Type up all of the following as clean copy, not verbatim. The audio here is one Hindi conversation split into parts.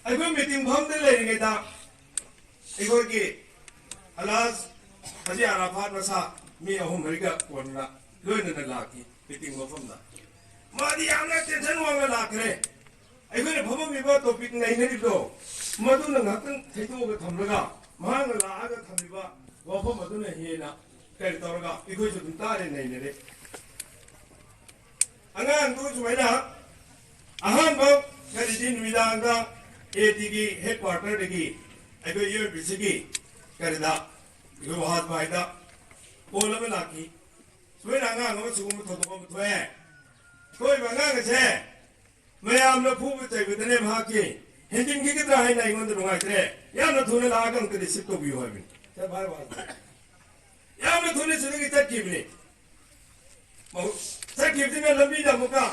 अगर मीटिंग भंग दे लेंगे ता अगर की अलास हजी आराफात मसा मी अहम हरिका कोन्ना लोइन न लाकी मीटिंग मफम दा मादी आमना टेंशन वांग लाकरे अगर भम मिबा टॉपिक नहीं नहीं दो मधु न ngakang थैतो के थमलगा महान लागा थमिबा वफम मधु न हेना कर तोरगा इखोय सु तारे नहीं ने अंगान दु सुमैना अहम ब करिदिन मिदांगा एटीगी हेडक्वार्टर दगी अखोय यूपीसीगी करिदा इखो हात बायदा पोलम लाकी सुमैना अंगान म सुगम थोतो म थोए कोई बंगांग छे मैम फूब चैबदने भागी हिंदिंग की कितना है नहीं मंद नुंगाइत्रे यामना थुने लागम कदि सिप तो भी होइबिन ते भाई बात यामना थुने सिदगी चटकीबिने मौ चटकीबिने लंबी दा मुका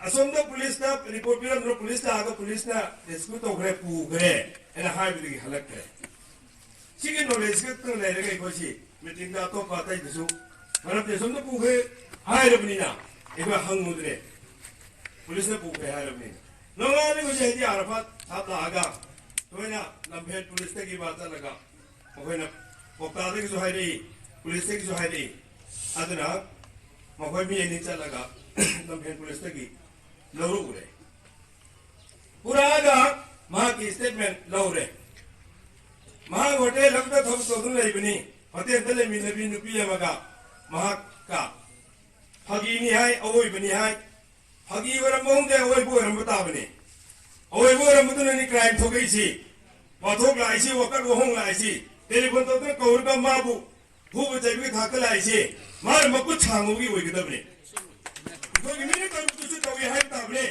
असोमदा पुलिस दा रिपोर्ट बिरम रो पुलिस दा आगा पुलिस ना रेस्क्यू तो ग्रे पुग्रे एना हाइबिदगी हलक्रे सिगे नॉलेज के तो ले रे कोसी मीटिंग दा तो पाता दिसु मरब ते सोमदा पुगे हाइरबनिना एबा हंगमुद्रे पुलिस ने पूछे है रबनी नंगाले को जेदी आरफात साथ लागा तो है ना लंबेट पुलिस की बात लगा वो ना कोकादे की जो है रे पुलिस की जो है रे अदना मकोई भी ये नीचे लगा लंबेट पुलिस की लौरू रे पूरा आगा मां की स्टेटमेंट लौरे मां होटल लगता थोक तो तुम नहीं बनी होटल तले मिलने भी नुपिया मगा मां का हगीनी है ओई बनी है हगी वरम बोंगे ओए बोरम बताबने ओए बोरम तुने क्राइम थोगैसी वाथोक लाइसी वकर वहोंग लाइसी टेलीफोन तो तुने कौर का माबू भूब चैबी थाक लाइसी मार मकु छांगोगी ओइगदबने तो गिमिने तो तुसु तोगे हाय ताबने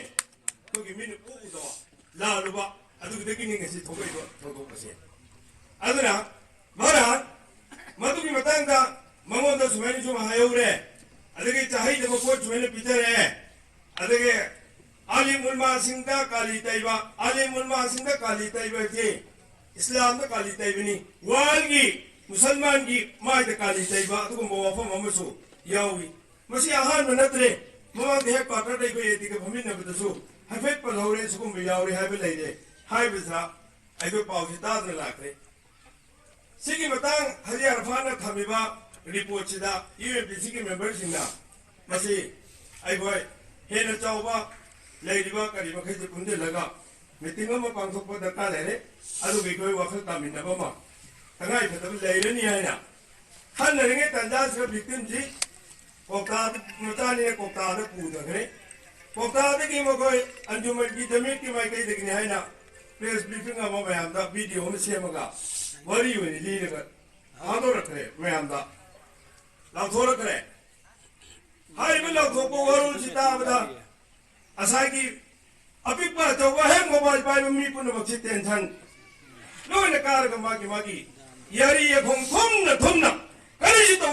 तो गिमिने पूउ दवा लालुबा अदुगदगी निंगसी थोगै दो थोगोकसे अदना मारा मदुगी मतंगा ममोदा सुमेनि सुमा हायौरे अदगे चाहि जब को सुमेनि पितरे अदगे आली मुल्मा सिंगा काली तैबा आली मुल्मा सिंगा काली तैबा के इस्लाम दा काली तैबनी वालगी मुसलमान की माय दा काली तैबा अदुगो मोफम अमसु यावी मसी आहान नत्रे ममा देह क्वार्टर दे को येति के भमिन नबदसु हफेट पलौरे सुकुम यावरे हाइबे लेदे हाइबेसा आइगो पाउसी तादन लाखरे सिगी मतंग हजी अरफाना थमिबा रिपोर्ट सिदा यूएनपीसी के मेंबर सिंगा मसी आइगोय हेन चावबा लेरिबा करी मखै जे पुंदे लगा मीटिंग म पांगथोप दरकार है अदु बेगोय वखल तामिनबा मा तंगाय फतब लेरनी हैना हन नरिगे तंजास का विक्टिम जी कोकता मताने कोकता द पुदगरे कोकता द की मगोय अंजुमन की जमीन की माइकै देखने हैना प्रेस ब्रीफिंग अमा मयाम दा वीडियो में सेमगा वरी वनी लीरगा हादो रखरे मयाम दा लाथो रखरे हाय बिल्ला थोपो वरुल चिताबदा असागी अपिपा तो वहे मोबाइल पाइ मी पुन बक्सि टेंशन लोइन कार ग मागी यारी ये खों थुमना करि तो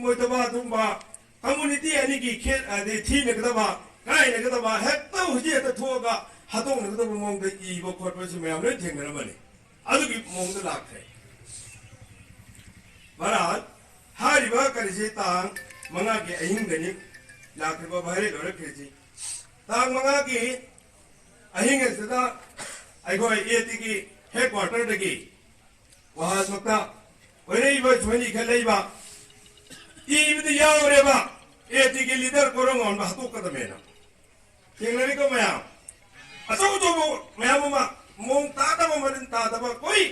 मोतबा तुमबा कम्युनिटी अनि की खेल अदे थी नगदबा काय नगदबा हेक्तो हुजे त थोगा हातो नगदबा मोंग इ बो खोटबा सि मयाम ले थेंगरबने अदुगी मोंग द लाखरे बरात हारिबा करिसे तांग मंगा के अहिंग गनि लाखबा भारे लोरे खेजी तांग मंगा की अहिंग सदा आइगो एटी की हेडक्वार्टर दगी वहां मक्ता वरेबा छोनी खलेबा इबद यावरेबा एटी की लीडर कोरंग ऑन बातो कदमेना केंगलरी को मया असो तो मया मा मोंग तादबा मरिन तादबा कोई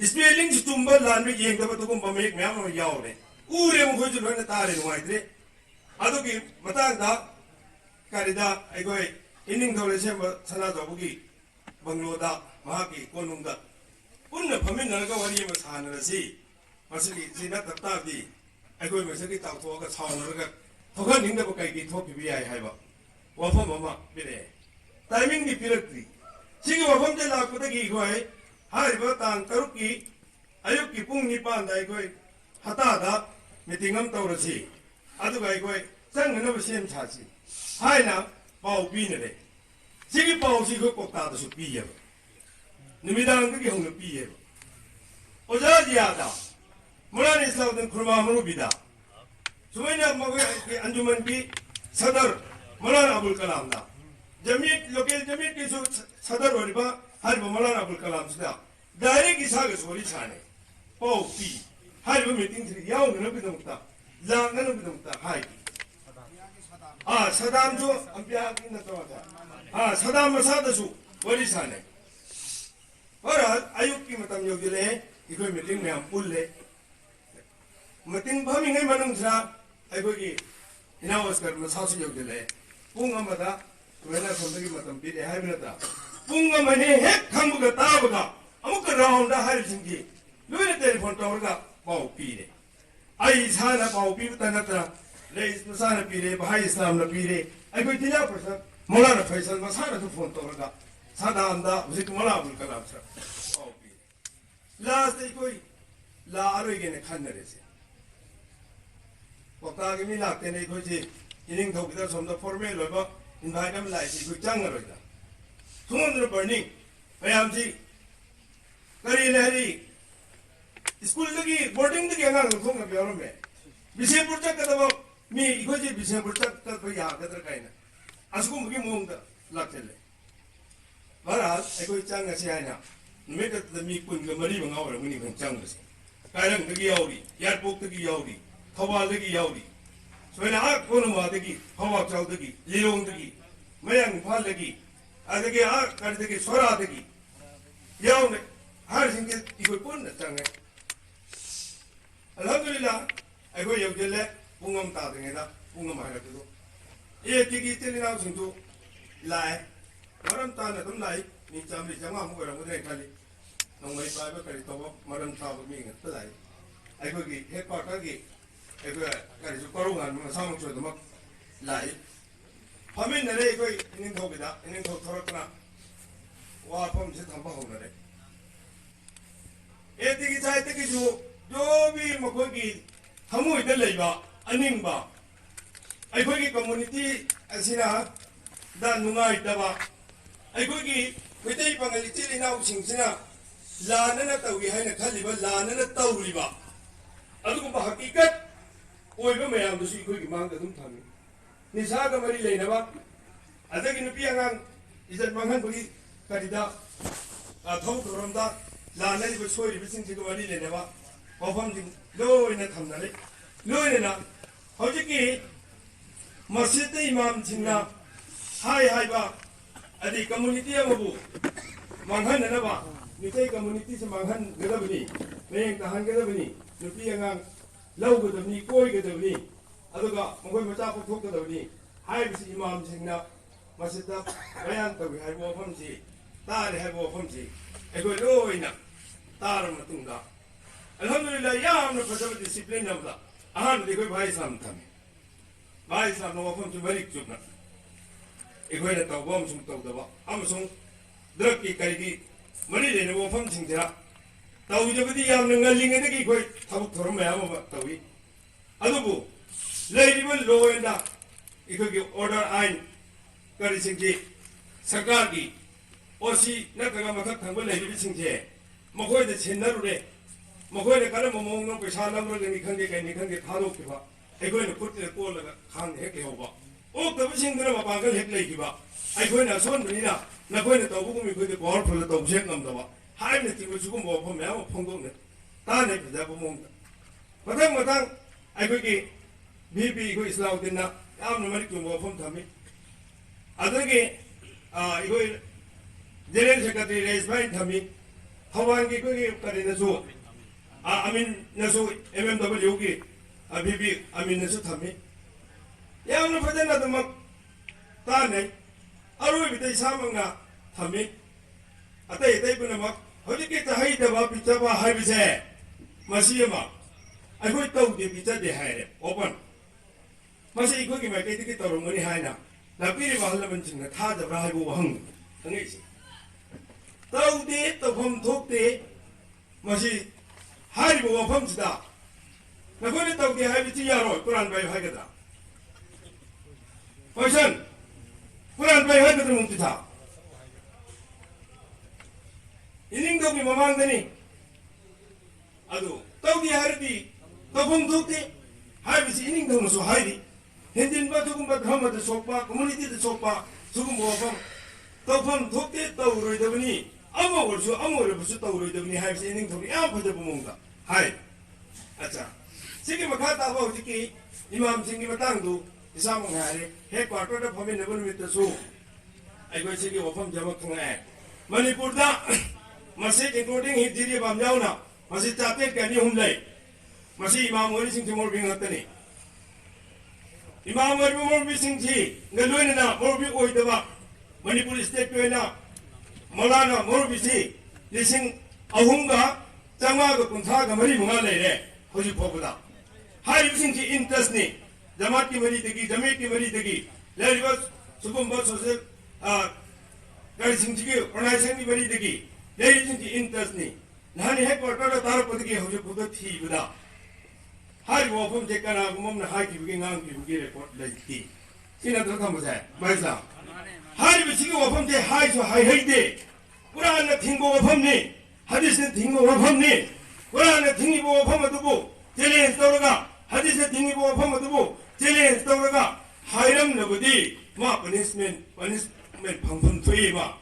स्पेलिंग तुंबा लान में येंगदबा तो को बमेक मया मा यावरे उरे मुखो जो लोने तारे नुआइद्रे अदुगी मतांदा कारिदा आइगोय इनिंग थोले सेम सना दबुगी बंगलोदा महाकी कोनुंगा पुन्ना फमिन नरगा वरी म सानरसी मसली जिना तत्ताबी आइगोय मसकी तावथोगा सावनरगा थोगा निंगदबो काइगी थोपिबि आइ हाइबा वफम ममा बिरे टाइमिंग नि पिरक्ति सिगी वफम जे लाकुदगी गोय हारिबा तांग तरुकी अयुकी पुंग निपान दाइगोय हतादा मीटिंग हम तौरसी अदुगा आइगोय संगनब सेम छासी हाइना पाउ पीनरे सिगी पाउ सिगो कोक्तादसु पीयब निमिदांग की होंग पीयब ओजा जियादा मुरान इस्लाउद्दीन खुरमा मरुबिदा सुमैना मगोय के अंजुमन की सदर मुरान अबुल कलाम दा जमीयत लोकल जमीयत की सदर वरिबा हर मौलाना अब्दुल कलाम से डायरेक्ट इसाग सोरी छाने पाव पी हर मीटिंग थी याव न बिदमुक्ता लांग न बिदमुक्ता हाई सदाम जो अंबिया की न तो सदाम मसाद सु वरी छाने और आयुक्त की मतम योगिले इकोई मीटिंग में हम पुल्ले मीटिंग भमिंग मनंग सा अखोगी इनावस कर मसासु योगिले पुंग अमदा वेला संदगी मतम पीरे हाय बिनता पुंग अमने हेक खंबुगा ताबगा अमुक राउंड हाय सिंगी लोने टेलीफोन टॉवरगा पाव पीरे आई साना पाव पीबता नत्रा ले मसाना पीरे भाई इस्लाम न पीरे अखोई दिला परसा मौलाना फैसल मसाना तो फोन टॉवरगा सादामदा हुजिक मौलाना अब्दुल कलाम सा पाव पीरे लास्ट कोई ला आरोगे ने खन्नरे से पक्का के मिला के नहीं कोई इनिंग थोकिदा सोमदा फॉर्मेल होबा इनवाइट हम लाइसी कोई चंगरोइदा थुंद्र बर्निंग भयामजी करी लहरी स्कूल लगी बोर्डिंग लगी अंगार थोंग बेरो में बिसेपुर तक कदम मी इकोजी बिसेपुर तक कोई यागदर काइना असको मुगी मोंग लाचले बरात एकोई चंग से आइना नुमेत मी कुन ग मरी बंगा और मुनी खन चंग से कायरंग दगी यावरी एयरपोर्ट दगी यावरी थौबाल दगी यावरी सोना कोनमा दगी हवा चाउ दगी लिलोंग दगी मयंग फाल दगी अदगी कर दगी सोरा दगी यावने हर सिंगे इकोई पुन चंगे अल्हम्दुलिल्लाह अखोई यौजले पुंगम तादंगेदा पुंगम हायरतदो ए तिगी तेलिनाव सिंदु लाए मरम ताना तुम लाई नि चामली जमा मुगरा मुदे खाली नंगै पाइबा करि तबो मरम ताबो मी ngत लाई अखोई हेड क्वार्टर की अखोई करि सु करोंगान मसामक सोदमक लाई फमिन नरे अखोई इनिंग थोबिदा इनिंग थोरकना वाफम से थंबा होनरे ए तिगी चाइ तिगी जो भी मकोई की थमुइदा लेबा अनिंगबा अखोई की कम्युनिटी असिना दा नुंगाइ दबा अखोई की मितै पंगली चिलिनाउ सिंगसिना लानना तौगी हाइना खलिबा लानना तौरिबा अदुगुम्बा हकीकत ओइबा मयाम दुसु अखोई की मांग दम थामि निसा का मरी लेनबा अदगी नुपि अंगांग इजत मंगन बगी करिदा थौ थोरमदा लानरिबा सोइरिबा सिंगसिगा मरी लेनबा वफम दिन लोइना थमनाले लोइना हौजिकी मस्जिद इमाम सिंगना हाय हायबा अदि कम्युनिटी अमबु मांगहननबा मितै कम्युनिटी से मांगहनगदबनी मेंग तहनगदबनी नुपि अंगांग लौगदबनी कोइगदबनी अदुगा मगोय मचा पोथोकदबनी हायबिसि इमाम सिंगना मस्जिददा बयान तबि हायबो वफमसि तारे हायबो वफमसि एगोय लोइना तार मतुंगा अल्हम्दुलिल्लाह यामना फजब डिसिप्लिन नबदा आहान देखोय भाई साम थमे भाई साम नो वफम से मरिक चुकना एगोय न तौबम सुम तौदबा अमसुंग द्रग की करिगी मरि लेने वफम सिंगजरा तौजबदी यामना ngalingedagi कोई थबक थोरम मयाम तौई अदुबु लेरिबल लो एंड इकोगी ऑर्डर आइन करि सिंगजी सरकार की ओसी नतगा मथक थंगब लेरिबि सिंगजे मखोय दे छेनरुरे मखोय ने करम मोंग पैसा लमरगे निखंगे कई निखंगे थारोखिबा अखोय ने पुटने कोलगा खान हेक लेहोबा ओ तबसिंगना मपागल हेक लेखिबा अखोय ना सोनबनिना नखोय ने तौबुगुमि खोय पावरफुल तौबसे ngमदबा हायने तिबु सुगुम वफम याम फोंगोने ताने फजाबो मोंग मथांग मथांग अखोय की बीबी को इस्लाउद्दीनना यामना मरि तुम वफम थमी अदगे अखोय जनरल सेक्रेटरी रेसबाई थमी थवांग की कोई करिनसु आमीन नसु एमएमडब्ल्यू की अभी आमीन नसु थमी यामना फजना दमक ताने अरुई बितै सामंगा थमी अतै अतै पुनमक हजिके तहै दबा पिचबा हाइबिसे मसियमा अखोय तौदे पिचदे हायरे ओपन मसे इखोय की माइकै दिके तौरमनि हायना लापिरि बहलबन सिंगना थाजब्रा हाइबो वहंग थंगैसि तौदे तौफम थोकते मसी हारिबो वफमसिदा नखोयने तौदे हाइबिसि यारोय कुरान बाय हाइगदा क्वेश्चन कुरान बाय हाइगदा मुंतिथा इनिंगदोगी ममांगदनी अदु तौदे हारिदि तौफम थोकते हाइबिसि इनिंगदोमसु हाइदि हिंदिनबा दुगुम्बा धर्मदा सोकपा कम्युनिटीदा सोकपा सुगुम वफम तौफम थोकते तौरोयदबनी ama olursa ama olursa tawroidabni haibse ining thori yam phajaba mongda hai acha sigi makha ta ba hojiki imam singi matangdu isa mongare headquarter da phamin na bunmit su ai goi sigi wafam jama khanga manipur da masjid including hidiri bam jauna masjid chate kani humlai masih imam wali sing timur bingatani imam wali mor bi sing thi ngaloi na mor bi oi daba manipur state ko na Maulana Morbisi, Lissing Ahunga, Tamaga Kuntaga Mari Mungale, Hoji Popoda. High using the interest ni, the Mati Maritaki, the Mati Maritaki, there was Sukumbos, Garising Tiki, Pronizing Maritaki, there isn't the interest ni. Nani headquarter of Tarapati, Hoji Poda tea without. High Wofum Tekana, Mum, the high giving out, you get a pot like tea. Sinatra Kamusa, Maisa. Hari bisi ko wafam te hai so hai hai de Quran na thingo wafam ni hadis na thingo wafam ni Quran na thingi bo wafam adu tele instauraga hadis na thingi bo wafam adu tele instauraga hairam na budi ma punishment phang thui ma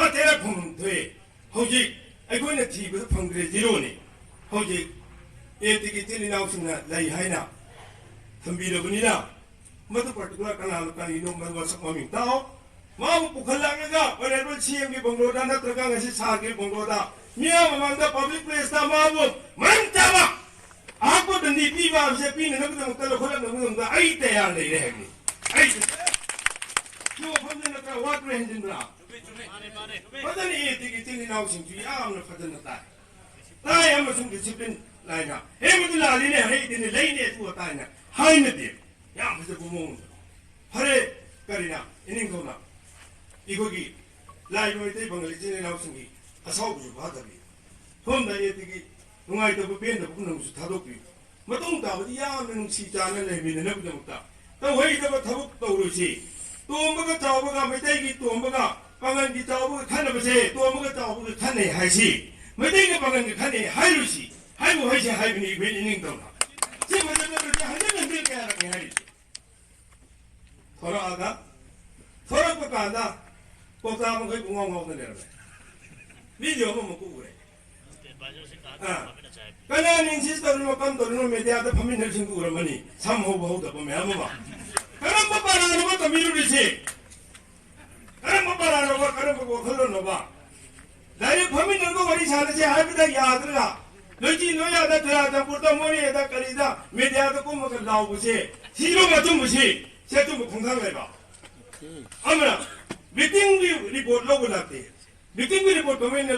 tera phang thui hoji ai koi na thi bu phang gre zero ni hoji e ti ki tili naw sing na lai hai na thambi lo buni na madu particular kana kan ino man wa sak mami tao mau pukhalanga whenever CM ki bangloda na traga ngasi sa ki bangloda miya mamanda public place ta mabu mantaba ako dandi pi ba se pi ne nak tak khola nak da ai tayar nei rehgi ai jo famne na ka wat re hinjin ra pata ni e ti ni naw sing ji am na pata na ta am sung discipline lai na he mu la li ne he ti ni lai ne tu ta na hai ne ti ya mu se bu mo hare karina ining ko na 이거기 라이브에 방을 지내 나오신기 아사오부 받아비 혼다 예티기 농아이도 부변도 부는 것도 다독비 뭐동다 어디 야는 시자는 내미는 내부도 없다 또 회의도 타복 떠오르지 또 뭐가 자오부가 메대기 또 뭐가 방안기 자오부가 칸나버세 또 뭐가 자오부가 칸네 하시 메대기 방안기 칸네 하이루시 하이고 하시 하이비니 베니닝도나 지금 뭐들 한번 들게 하라고 하이지 돌아가 돌아가 안다 Pokta mo kay bungong na nila. Video mo kure. Kana ning sister mo kam to no media da phamin hel sing kure mani sam ho bo da me amama. Kana mo para no mo kamiru dise. Kana mo para no kana mo kholo no ba. Dai phamin no wari sala se ha bi da yaad la. Loji no ya da tra da purta mo ni da kari da media da ko mo ka law bu se. Siro ma tum bu se. Se tum khong thang lai ba. Amra Meeting report logo natin. Meeting report kami na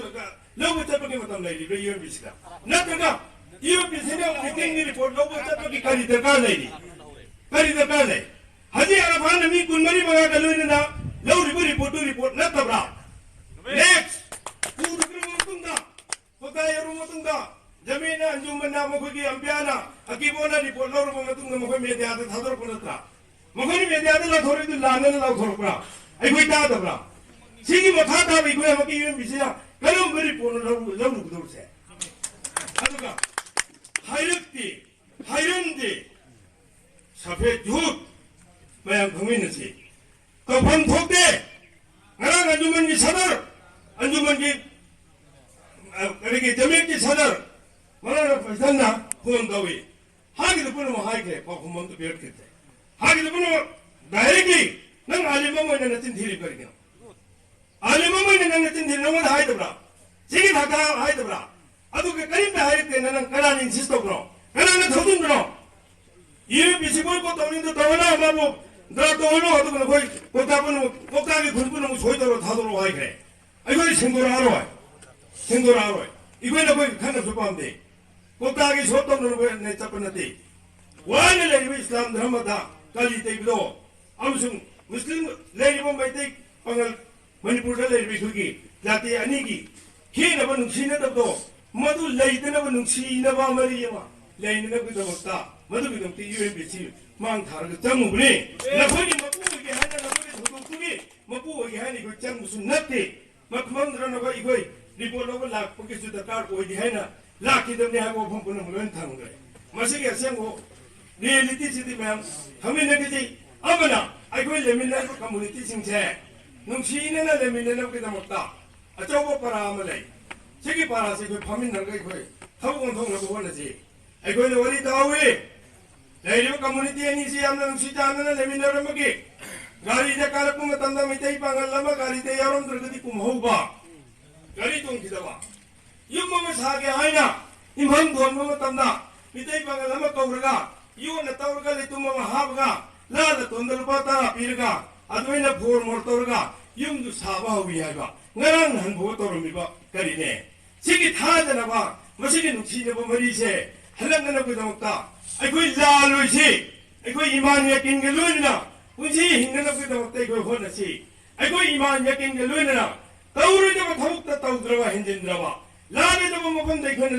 logo tapos kami matam lagi di UMPC ka. Nataga UMPC na meeting report logo tapos kami kari terkal lagi. Kari terkal lagi. Haji Arafan kami kunmari mga kaluin na logo report natabra. Next. Puro rumutunda. Pagkaya rumutunda. Jamina anjuman na magugi ampiana. Akibona report logo rumutunda magoy media at hador punatra. Magoy media at la thori du lana na thorpra. Ay koy ta dabra sigi makha ta bi koy maki yum bisya kalum beri pon law gudor se aduga hayrunti safe jut mayang khangmin si ko pham thok de ngarang anjuman ki sadar anjuman ki jamin ki sadar mana paisana phone dawi hagi de puno hai ke ko khumon to ber ke hagi de puno directly nang alimamo na natin dhiri karigin. Alimamo na natin dhiri naman hai dabra. Sige thaka hai dabra. Ado ke karim pe hai te nang karanin sisto bro. Karanin thodun bro. Ye bisikol ko tawin to tawala mamu dra tawlo ado ko koi kota pun kota ke khunpun mo soi daro thadoro hai kre. Ai koi sengora aro. Igo na koi khana supamde. Kota ke sotom no ko ne chapanati. Wan le Islam dharma da kali te bido. Amsung Muslim lady mo may take pangal Manipur lady bisugi jati anigi hina ba nung sina dabdo madu lady na ba nung sina ba mariya ma lady na kuda mata madu bidong ti UMPC mang thar ga chang mubni na khoni mapu ge hana na khoni thuduk tugi mapu ge hani ko chang musun natte makmang rana ba igoi report lo la pukis da kar ko di hana la ki damne ha ko phom pun mun thang ga masigi asang ko reality sidi ma'am hame na ge amana I go eliminate community singse. Nung sino na eliminate na kita mukta. अचौब पारा अमा लई सिगी पारा से कोई फामिनरगा कोई थबक ओंथोंनबो होनसी अखोइना वरी तावे लेरिबो कम्युनिटी अनि से यामना नुसी जानना लेमिनरमगे गाड़ी दे कारक मतंदा मितई पांगल लमा गाड़ी दे यारोम द्रगति कुमहौबा गाड़ी तोंखिदबा युम म सागे हाइना इमहन दोनबो मतंदा मितई पांगल लमा कौरगा यो न तौरगा लेतुम म हाबगा ला न तोंदल पाता पीरगा अदवेना फोर मोर तौरगा युम दु साबा hobby हाइबा ngarang han bo toromiba karine sigi thadana ba masigi nuksina ba marise halangana ko damta aikoi laloi si aikoi iman yakin galuna kunji hingana ko damta aikoi hona si aikoi iman yakin galuna tawru da thawuk ta tawdrawa hinjindrawa lane da mafam dai khon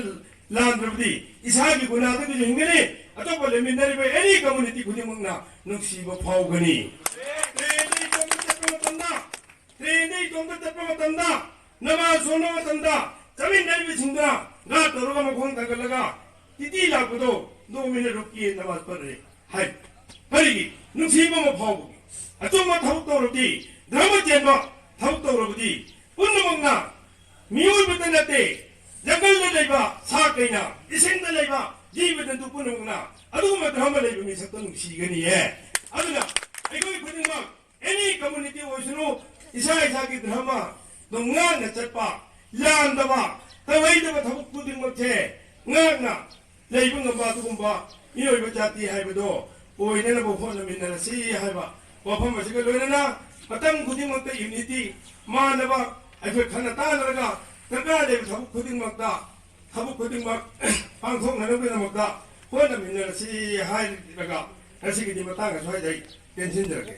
landrabdi isagi guna da hingane atop leminari ba any community khudimangna nuksiba phawgani train तोंद तत्व मतंदा नमा सोनो मतंदा जमीन नरबी सिंगरा गा तरोगा मखोंग तंगलगा तिती लापदो 2 मिनट रुकिए नमाज पढ़ रहे हाय करिगी नुसीबो म फावगी अचोम थौक तोरबदी धर्म चेनबो थौक तोरबदी पुन्नमंगना मियोइबद नते जंगल न लेबा सा कैना इसिंग न लेबा जीवद दु पुन्नमंगना अदुम धर्म लेबा मि सकतो नुसीगनी है अदुना एकोइ खुदिमा एनी कम्युनिटी ओइसनो इसा की धर्म न चटपा लांदबा तवैदब थबक खुदिमचे ngana leibung ngamba tugumba ioi jati haibado oinena bo phone minna si haiba wafam asiga loinana matang khudimakta unity manaba akhoi khana tanaraga taka de thabuk khudimakta thabuk khudimmak pangthong hanabe namakta phone minna si hairaga asigi di matanga soidai tension jarake